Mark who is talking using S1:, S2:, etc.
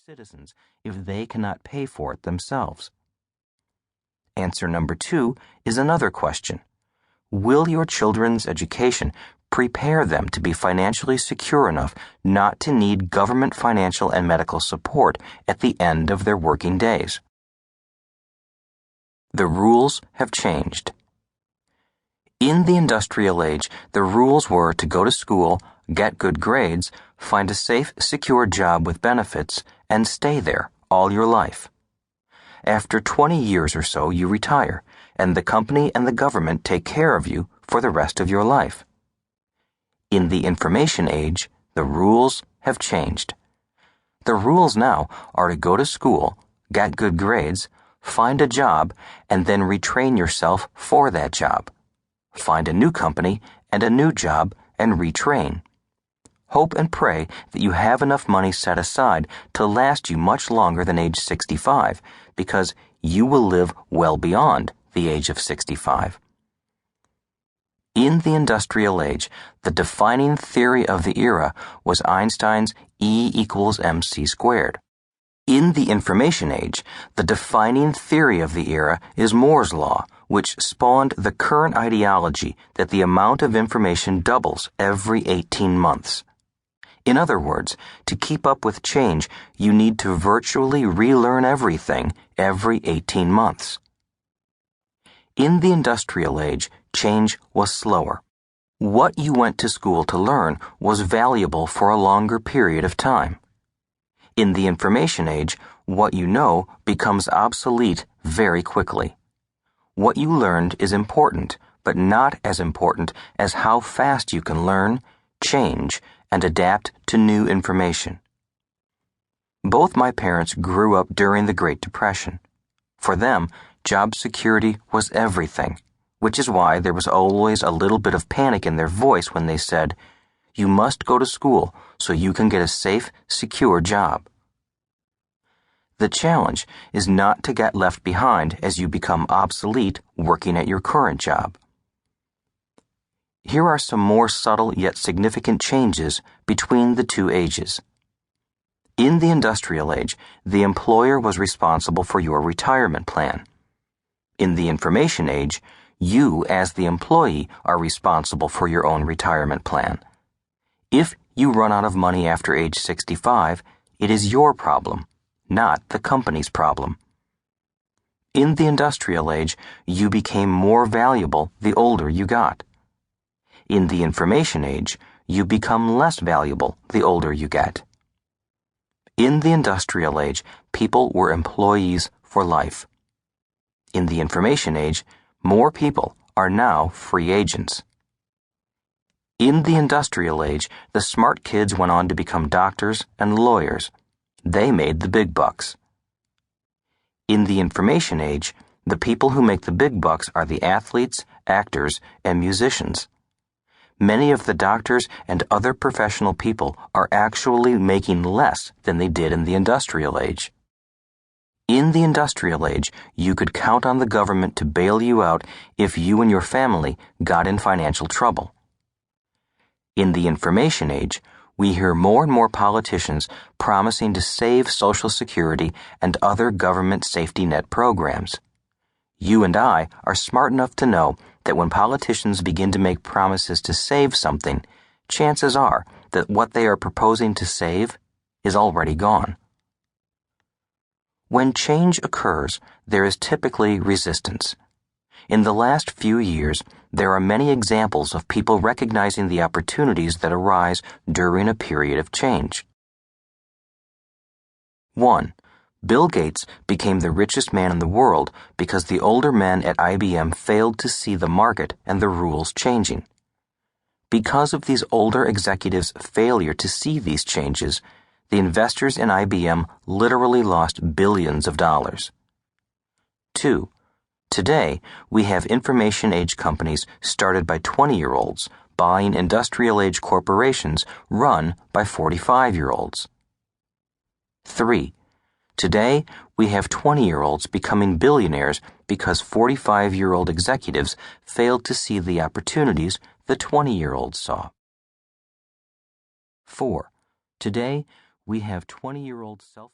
S1: citizens if they cannot pay for it themselves? Answer number 2 is another question. Will your children's education prepare them to be financially secure enough not to need government financial and medical support at the end of their working days? The rules have changed. In the industrial age, the rules were to go to school, get good grades, find a safe, secure job with benefits, and stay there all your life. After 20 years or so, you retire, and the company and the government take care of you for the rest of your life. In the information age, the rules have changed. The rules now are to go to school, get good grades, find a job, and then retrain yourself for that job. Find a new company and a new job and retrain. Hope and pray that you have enough money set aside to last you much longer than age 65, because you will live well beyond the age of 65. In the industrial age, the defining theory of the era was Einstein's E equals mc squared. In the information age, the defining theory of the era is Moore's law, which spawned the current ideology that the amount of information doubles every 18 months. In other words, to keep up with change, you need to virtually relearn everything every 18 months. In the industrial age, change was slower. What you went to school to learn was valuable for a longer period of time. In the information age, what you know becomes obsolete very quickly. What you learned is important, but not as important as how fast you can learn, change, and adapt to new information. Both my parents grew up during the Great Depression. For them, job security was everything, which is why there was always a little bit of panic in their voice when they said, "You must go to school so you can get a safe, secure job." The challenge is not to get left behind as you become obsolete working at your current job. Here are some more subtle yet significant changes between the two ages. In the industrial age, the employer was responsible for your retirement plan. In the information age, you as the employee are responsible for your own retirement plan. If you run out of money after age 65, it is your problem, not the company's problem. In the industrial age, you became more valuable the older you got. In the information age, you become less valuable the older you get. In the industrial age, people were employees for life. In the information age, more people are now free agents. In the industrial age, the smart kids went on to become doctors and lawyers. They made the big bucks. In the information age, the people who make the big bucks are the athletes, actors, and musicians. Many of the doctors and other professional people are actually making less than they did in the industrial age. In the industrial age, you could count on the government to bail you out if you and your family got in financial trouble. In the information age, we hear more and more politicians promising to save Social Security and other government safety net programs. You and I are smart enough to know that when politicians begin to make promises to save something, chances are that what they are proposing to save is already gone. When change occurs, there is typically resistance. In the last few years, there are many examples of people recognizing the opportunities that arise during a period of change. 1. Bill Gates became the richest man in the world because the older men at IBM failed to see the market and the rules changing. Because of these older executives' failure to see these changes, the investors in IBM literally lost billions of dollars. 2. Today, we have information age companies started by 20-year-olds buying industrial age corporations run by 45-year-olds. 3. Today, we have 20-year-olds becoming billionaires because 45-year-old executives failed to see the opportunities the 20-year-olds saw. 4. Today, we have 20-year-old self